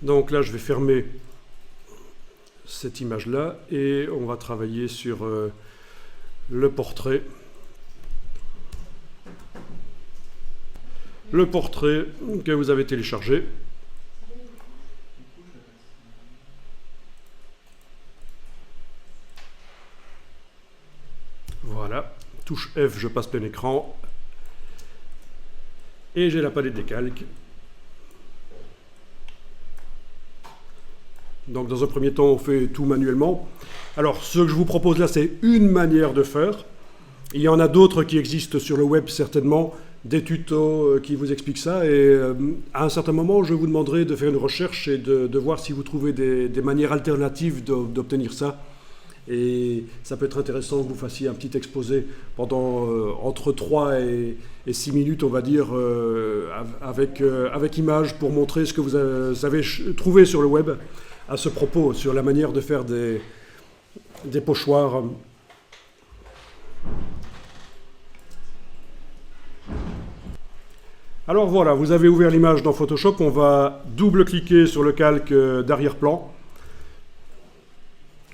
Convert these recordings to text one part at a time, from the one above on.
Donc là, je vais fermer cette image-là et on va travailler sur le portrait. Le portrait que vous avez téléchargé. Voilà, touche F, je passe plein écran. Et j'ai la palette des calques. Donc dans un premier temps, on fait tout manuellement. Alors ce que je vous propose là, c'est une manière de faire. Il y en a d'autres qui existent sur le web certainement, des tutos qui vous expliquent ça. Et à un certain moment, je vous demanderai de faire une recherche et de voir si vous trouvez des manières alternatives d'obtenir ça. Et ça peut être intéressant que vous fassiez un petit exposé pendant entre 3 et 6 minutes, on va dire, avec images pour montrer ce que vous avez trouvé sur le web à ce propos, sur la manière de faire des pochoirs. Alors voilà, vous avez ouvert l'image dans Photoshop, on va double-cliquer sur le calque d'arrière-plan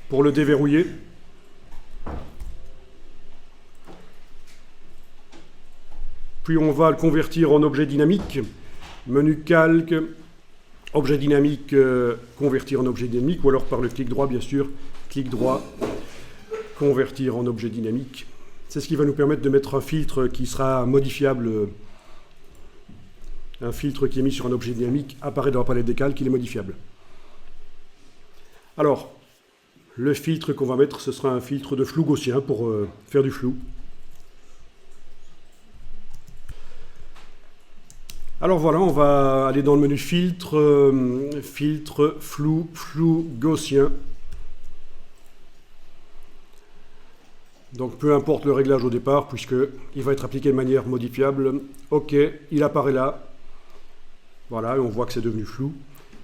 pour le déverrouiller. Puis on va le convertir en objet dynamique. Menu calque, objet dynamique, convertir en objet dynamique, ou alors par le clic droit bien sûr, clic droit, convertir en objet dynamique. C'est ce qui va nous permettre de mettre un filtre qui sera modifiable. Un filtre qui est mis sur un objet dynamique apparaît dans la palette des calques, il est modifiable. Alors, le filtre qu'on va mettre, ce sera un filtre de flou gaussien pour faire du flou. Alors voilà, on va aller dans le menu filtre, filtre flou gaussien. Donc peu importe le réglage au départ, puisqu'il va être appliqué de manière modifiable. OK, il apparaît là. Voilà, et on voit que c'est devenu flou.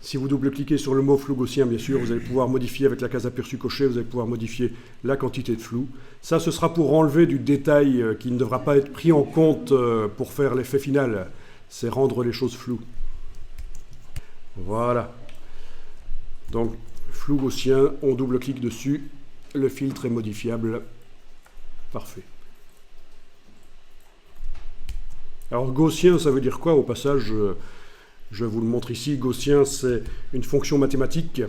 Si vous double-cliquez sur le mot flou gaussien, bien sûr, vous allez pouvoir modifier avec la case aperçu cochée, vous allez pouvoir modifier la quantité de flou. Ça, ce sera pour enlever du détail qui ne devra pas être pris en compte pour faire l'effet final. C'est rendre les choses floues. Voilà. Donc, flou gaussien, on double-clique dessus, le filtre est modifiable. Parfait. Alors, gaussien, ça veut dire quoi au passage? Je vous le montre ici. Gaussien, c'est une fonction mathématique.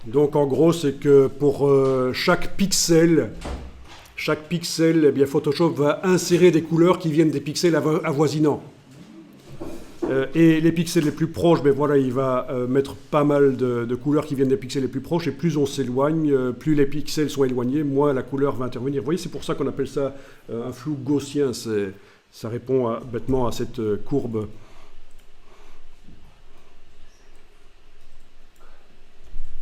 Donc, en gros, c'est que pour chaque pixel, eh bien, Photoshop va insérer des couleurs qui viennent des pixels avoisinants. Et les pixels les plus proches, ben voilà, il va mettre pas mal de couleurs qui viennent des pixels les plus proches. Et plus on s'éloigne, plus les pixels sont éloignés, moins la couleur va intervenir. Vous voyez, c'est pour ça qu'on appelle ça un flou gaussien. Ça répond bêtement à cette courbe